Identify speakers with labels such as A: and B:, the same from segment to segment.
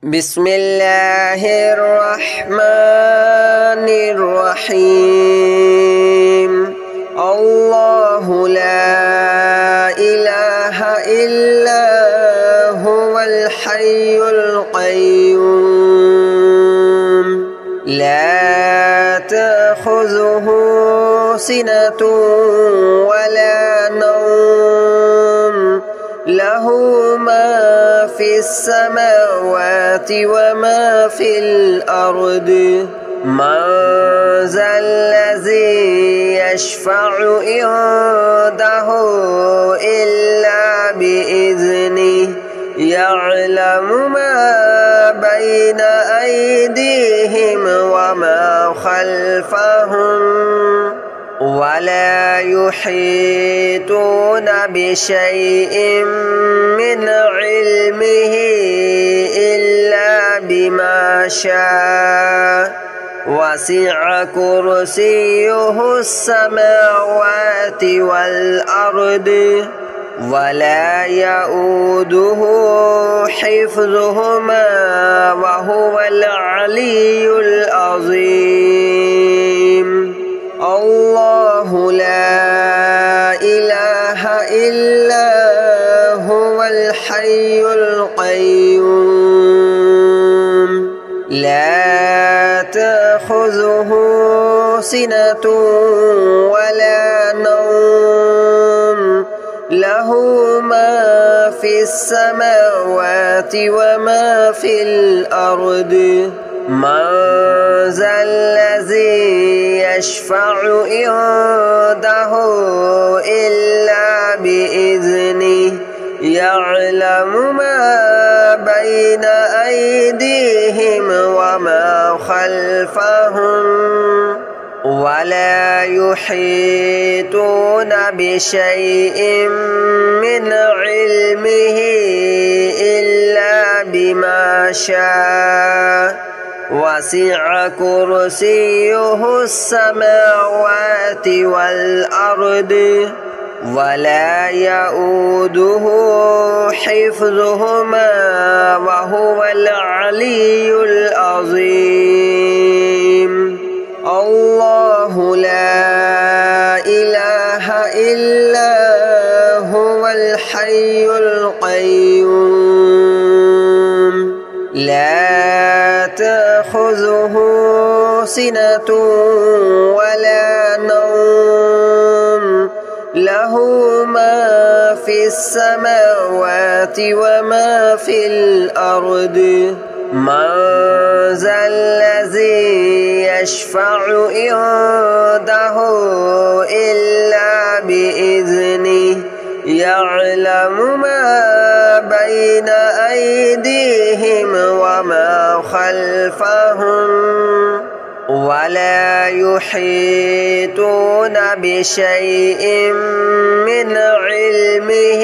A: بسم الله الرحمن الرحيم. الله لا إله إلا هو الحي القيوم لا تأخذه سنة ولا نوم له ما في السماوات وما في الأرض من ذا الذي يشفع عنده إلا بإذنه يعلم ما بين أيديهم وما خلفهم ولا يحيطون بشيء من علمه إلا بما شاء وسع كرسيه السماوات والأرض ولا يؤوده حفظهما وهو العلي العظيم. الله لا إله إلا هو الحي القيوم لا تأخذه سنة ولا نوم له ما في السماوات وما في الأرض من ذا الذي يشفع عنده إلا بإذنه يعلم ما بين أيديهم وما خلفهم ولا يحيطون بشيء من علمه إلا بما شاء وسع كرسيه السماوات والأرض ولا يؤوده حفظهما وهو العلي العظيم. الله لا إله إلا هو الحي القيوم لا تأخذه سنة ولا نوم له ما في السماوات وما في الأرض من ذا الذي يشفع عنده إلا بإذنه يعلم ما بين أيديهم وما خلفهم ولا يحيطون بشيء من علمه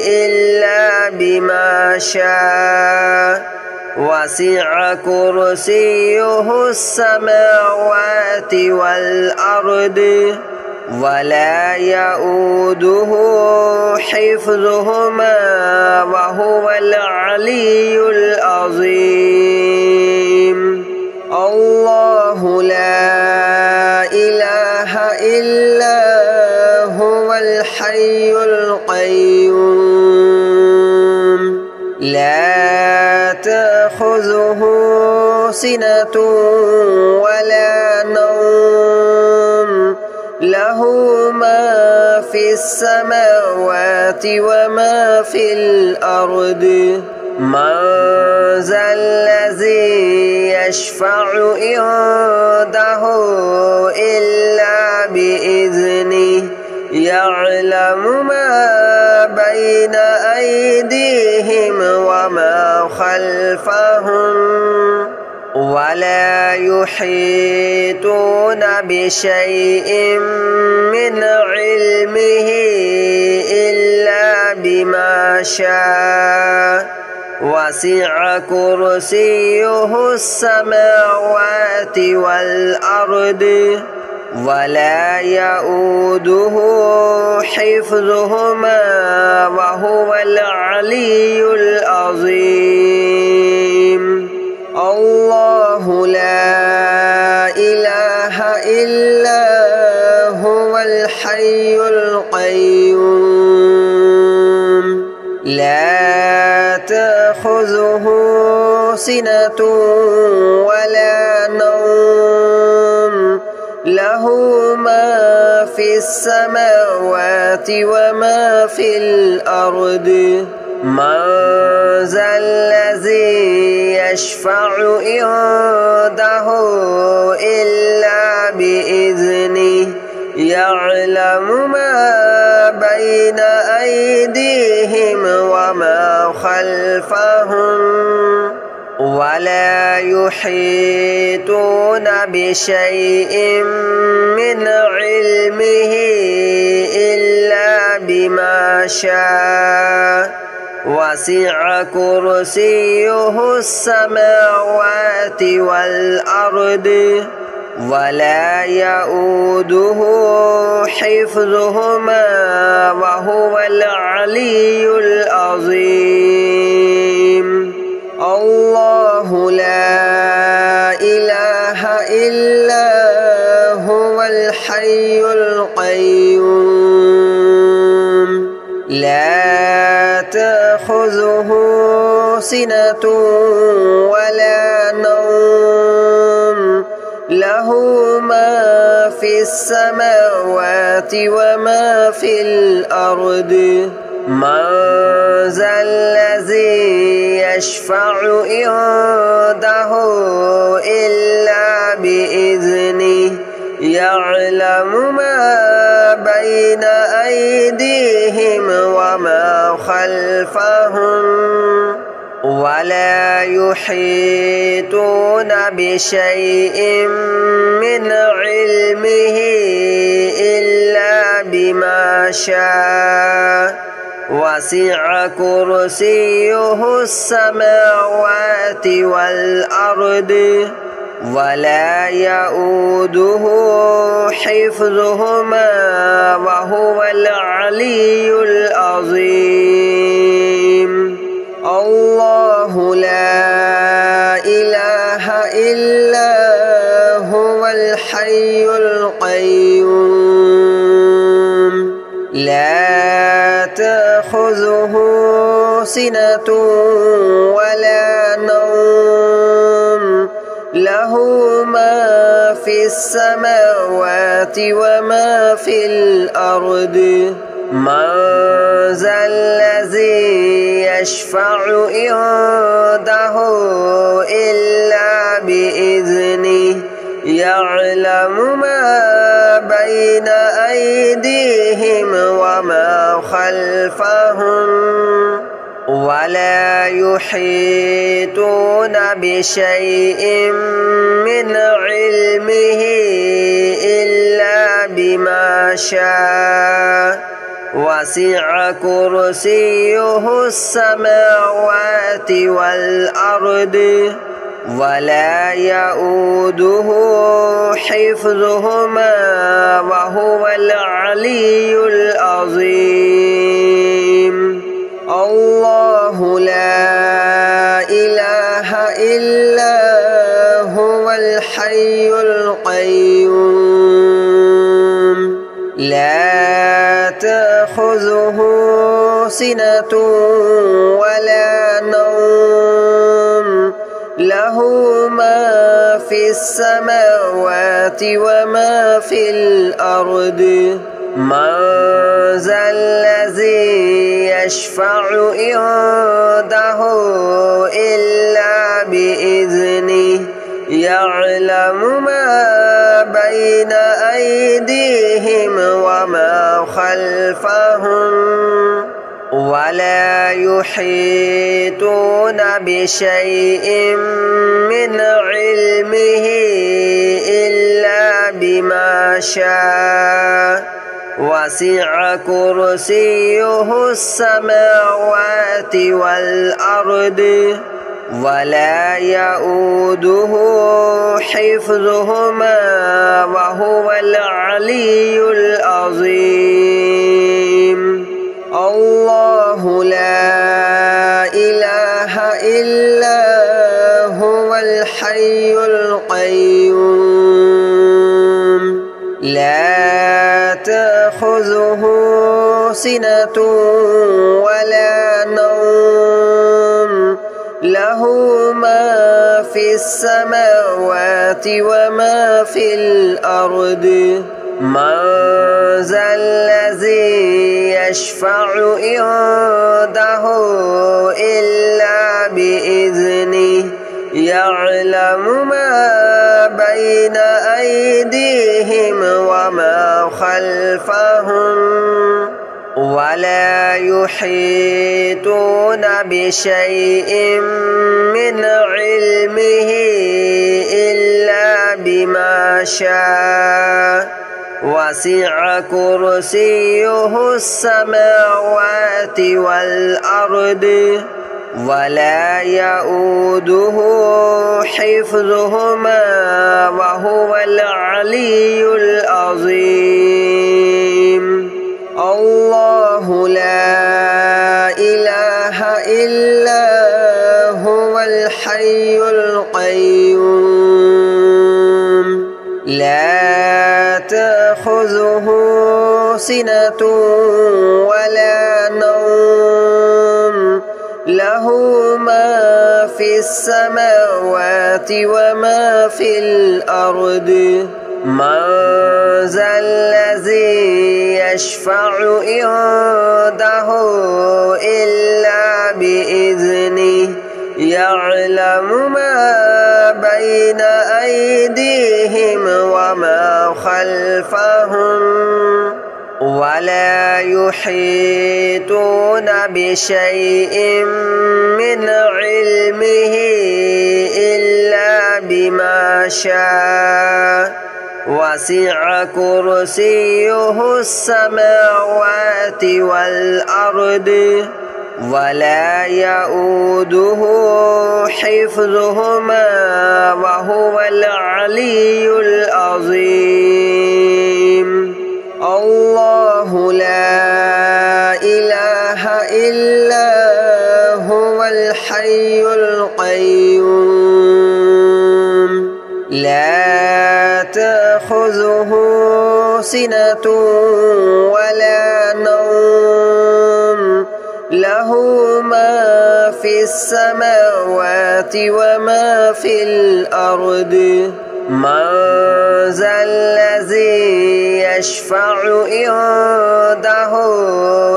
A: إلا بما شاء وسع كرسيه السماوات والأرض ولا يؤوده حفظهما وهو العلي العظيم. الله لا إله إلا هو الحي القيوم لا تأخذه سنة ولا نوم له ما في السماوات وما في الأرض من ذا الذي يشفع عنده إلا بإذنه يعلم ما بين أيديهم وما خلفهم ولا يحيطون بشيء من علمه إلا بما شاء وسع كرسيه السماوات والأرض ولا يؤوده حفظهما وهو العلي العظيم. تأخذه سنة ولا نوم له ما في السماوات وما في الأرض من ذا الذي يشفع عنده إلا بإذنه يعلم ما بين أيديهم وما خلفهم ولا يحيطون بشيء من علمه إلا بما شاء وسع كرسيه السماوات والأرض ولا يؤوده حفظهما وهو العلي العظيم الله لا إله إلا هو الحي القيوم لا تأخذه سنة ولا نوم له ما في السماوات وما في الأرض من ذا الذي يشفع عنده إلا بإذنه يعلم ما بين أيديهم وما خلفهم ولا يحيطون بشيء من علمه إلا بما شاء وسع كرسيه السماوات والأرض ولا يؤوده حفظهما وهو العلي العظيم الله لا إله إلا هو الحي القيوم لا تأخذه سنة ولا نوم له ما في السماوات وما في الأرض من ذا الذي يشفع عنده إلا بإذنه يعلم ما بين أيديهم وما خلفهم ولا يحيطون بشيء من علمه إلا بما شاء وسع كرسيه السماوات والأرض ولا يؤوده حفظهما وهو العلي العظيم الله لا إله إلا هو الحي القيوم لا تأخذه سنة ولا نوم له ما في السماوات وما في الأرض من ذا الذي يشفع عنده إلا بإذنه يعلم ما بين أيديهم وما خلفهم ولا يحيطون بشيء من علمه إلا بما شاء وسع كرسيه السماوات والأرض ولا يؤوده حفظهما وهو العلي العظيم الله لا إله إلا هو الحي القيوم لا تأخذه سنة ولا نوم له له ما في السماوات وما في الأرض من ذا الذي يشفع عنده إلا بإذنه يعلم ما بين أيديهم وما خلفهم ولا يحيطون بشيء من علمه إلا بما شاء وسع كرسيه السماوات والأرض ولا يؤوده حفظهما وهو العلي العظيم الله لا إله إلا هو الحي القيوم لا تأخذه سنة ولا نوم له ما في السماوات وما في الأرض من ذا الذي يشفع عنده إلا بإذنه يعلم ما بين أيديهم وما خلفهم ولا يحيطون بشيء من علمه إلا بما شاء وسع كرسيه السماوات والأرض ولا يؤوده حفظهما وهو العلي العظيم الله لا إله إلا هو الحي القيوم لا تأخذه سنة ولا نوم له ما في السماوات وما في الأرض من ذا الذي يشفع عنده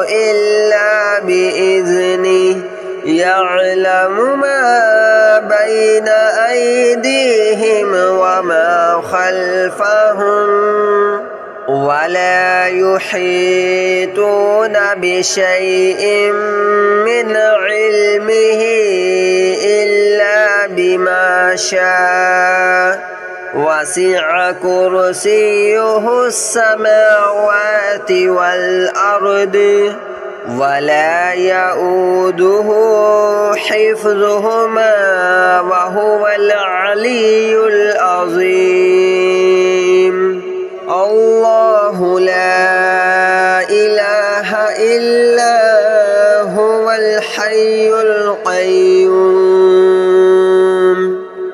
A: إلا بإذنه يعلم ما بين أيديهم وما خلفهم ولا يحيطون بشيء من علمه إلا بما شاء وسع كرسيه السماوات والأرض ولا يؤوده حفظهما وهو العلي العظيم الله لا إله إلا هو الحي القيوم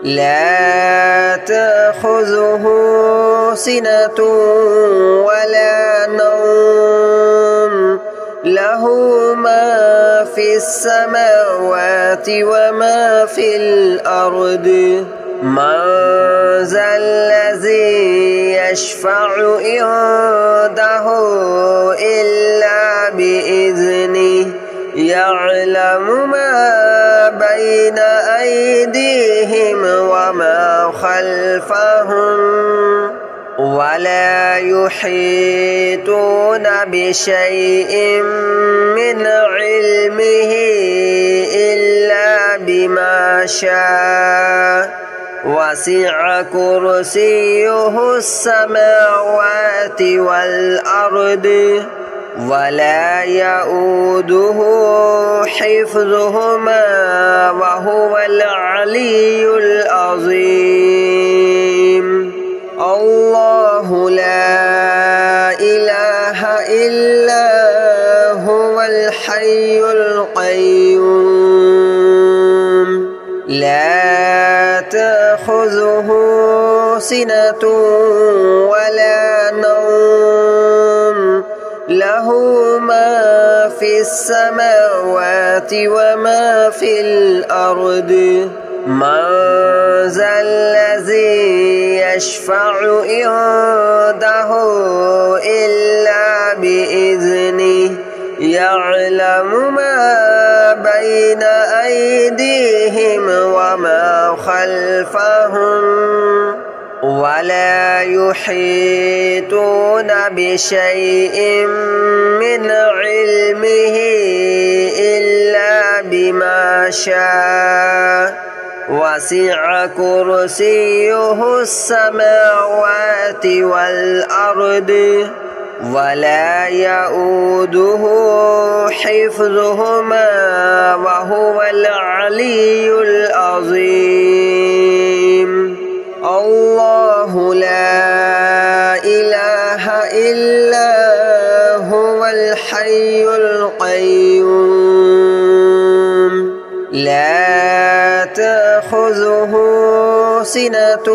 A: لا تأخذه سنة ولا نوم له ما في السماوات وما في الأرض من ذا الذي يشفع عنده إلا بإذنه يعلم ما بين أيديهم وما خلفهم ولا يحيطون بشيء من علمه إلا بما شاء وسع كرسيه السماوات والأرض ولا يؤوده حفظهما وهو العلي العظيم الله لا إله إلا هو الحي القيوم لا تأخذه سنة ولا نوم له ما في السماوات وما في الأرض من ذا الذي يشفع عنده إلا بإذنه يعلم ما بين أيديهم وما خلفهم ولا يحيطون بشيء من علمه إلا بما شاء وسع كرسيه السماوات والأرض ولا يؤوده حفظهما وهو العلي العظيم الله لا إله إلا هو الحي القيوم لا تأخذه سنة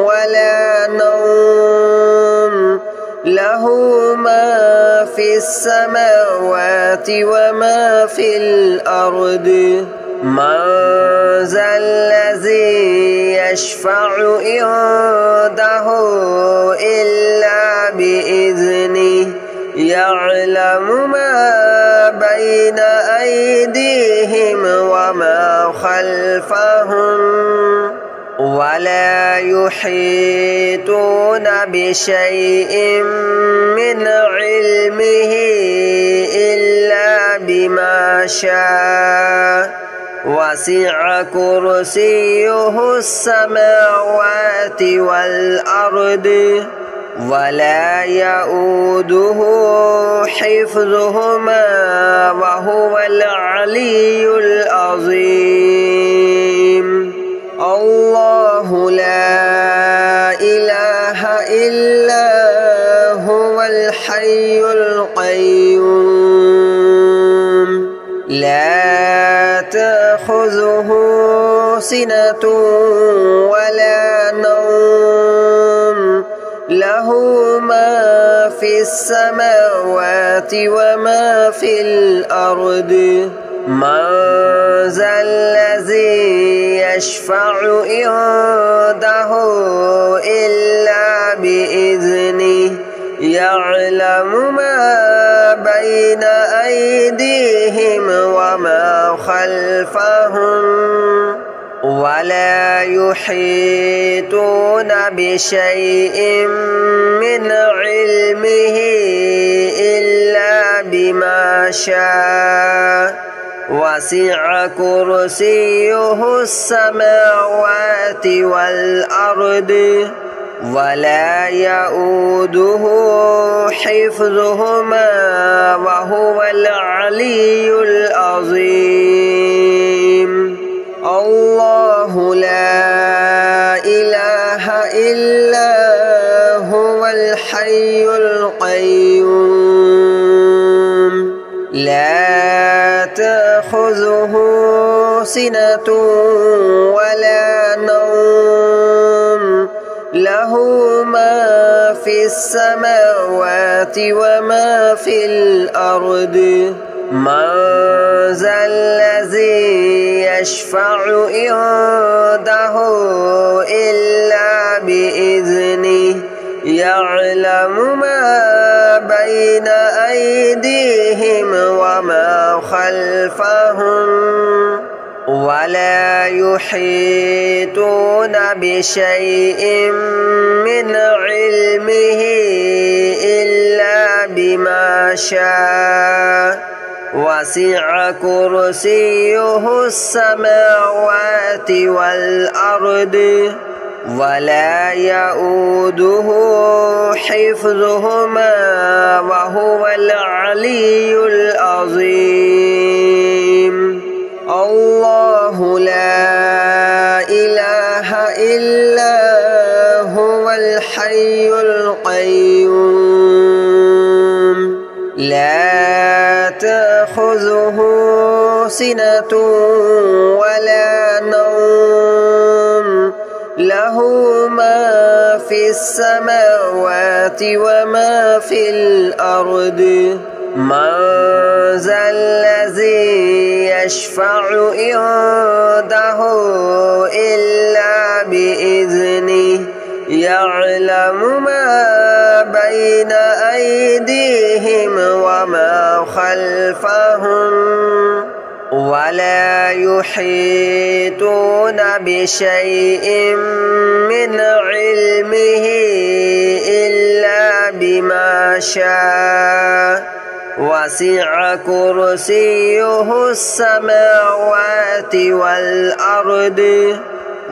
A: ولا نوم له ما في السماوات وما في الأرض من ذا الذي يشفع عنده إلا بإذنه يعلم ما بين أيديهم وما خلفهم ولا يحيطون بشيء من علمه إلا بما شاء وسع كرسيه السماوات والأرض ولا يؤوده حفظهما وهو العلي العظيم الله لا إله إلا هو الحي القيوم لا تأخذه سنة ولا نوم له ما في السماوات وما في الأرض من ذا الذي يشفع عنده إلا بإذنه يعلم ما بين أيديهم وما خلفهم ولا يحيطون بشيء من علمه إلا بما شاء وسع كرسيه السماوات والأرض ولا يؤوده حفظهما وهو العلي العظيم الله لا إله إلا هو الحي القيوم لا تأخذه سنة ولا نوم له ما في السماوات وما في الأرض من ذا الذي يشفع عنده إلا بإذنه يعلم ما بين أيديهم وما خلفهم ولا يحيطون بشيء من علمه إلا بما شاء وسع كرسيه السماوات والأرض ولا يؤوده حفظهما وهو العلي العظيم الله لا إله إلا هو الحي القيوم لا تأخذه سنة ولا نوم له ما في السماوات وما في الأرض من ذا الذي يشفع عنده إلا بإذنه يعلم ما بين أيديهم وما خلفهم ولا يحيطون بشيء من علمه إلا بما شاء وسع كرسيه السماوات والأرض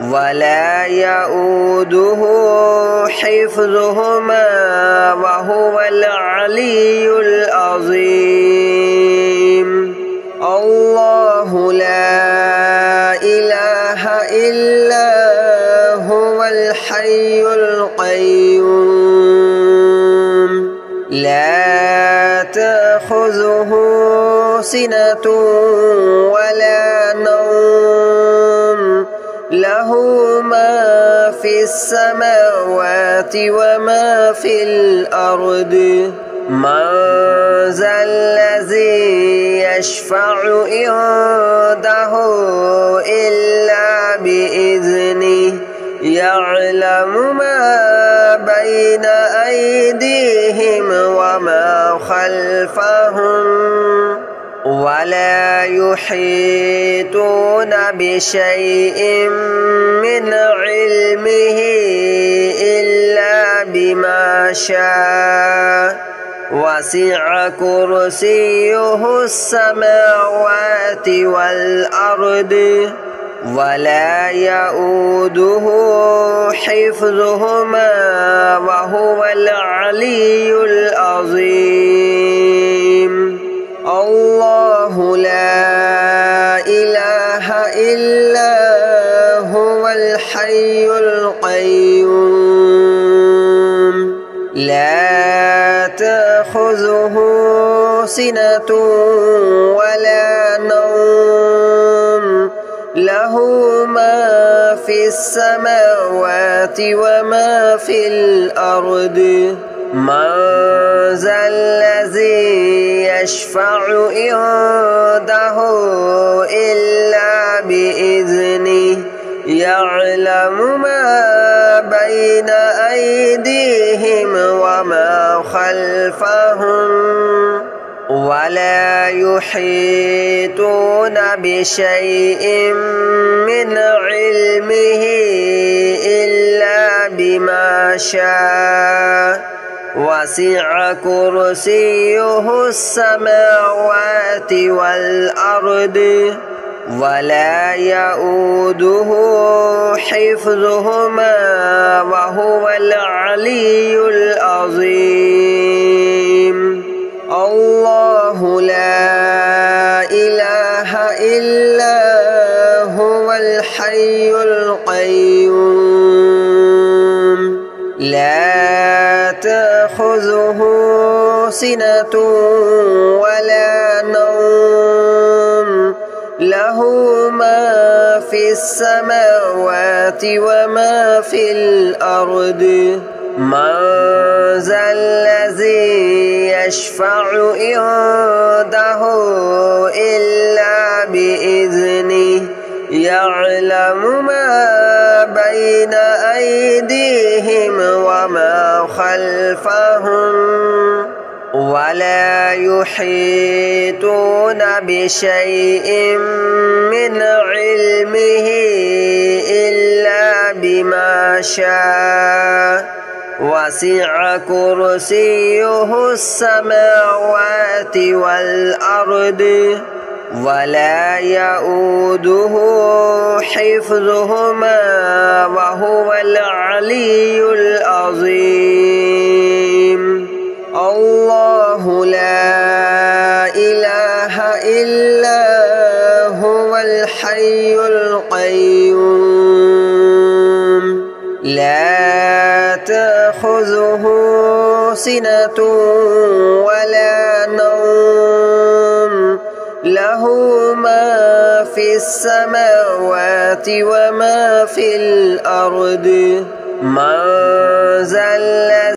A: ولا يؤوده حفظهما وهو العلي العظيم الله لا إله إلا هو الحي القيوم لا تأخذه سنة ولا نوم له ما في السماوات وما في الأرض من ذا الذي يشفع عنده إلا بإذنه يعلم ما بين أيديهم وما خلفهم ولا يحيطون بشيء من علمه إلا بما شاء وسع كرسيه السماوات والأرض ولا يؤوده حفظهما وهو العلي العظيم الله لا إله إلا هو الحي القيوم لا تأخذه سنة ولا نوم له ما في السماوات وما في الأرض من ذا الذي يشفع عنده إلا بإذنه يعلم ما بين أيديهم وما خلفهم ولا يحيطون بشيء من علمه إلا بما شاء وسع كرسيه السماوات والأرض ولا يؤوده حفظهما وهو العلي العظيم الله لا إله إلا هو الحي القيوم لا تأخذه سنة ولا نوم له ما في السماوات وما في الأرض من ذا الذي يشفع عنده إلا بإذنه يعلم ما بين أيديهم وما خلفهم ولا يحيطون بشيء من علمه إلا بما شاء وسع كرسيه السماوات والأرض ولا يؤوده حفظهما وهو العلي العظيم الله لا إله إلا هو الحي القيوم لا تأخذه سنة ولا نوم له ما في السماوات وما في الأرض من ذا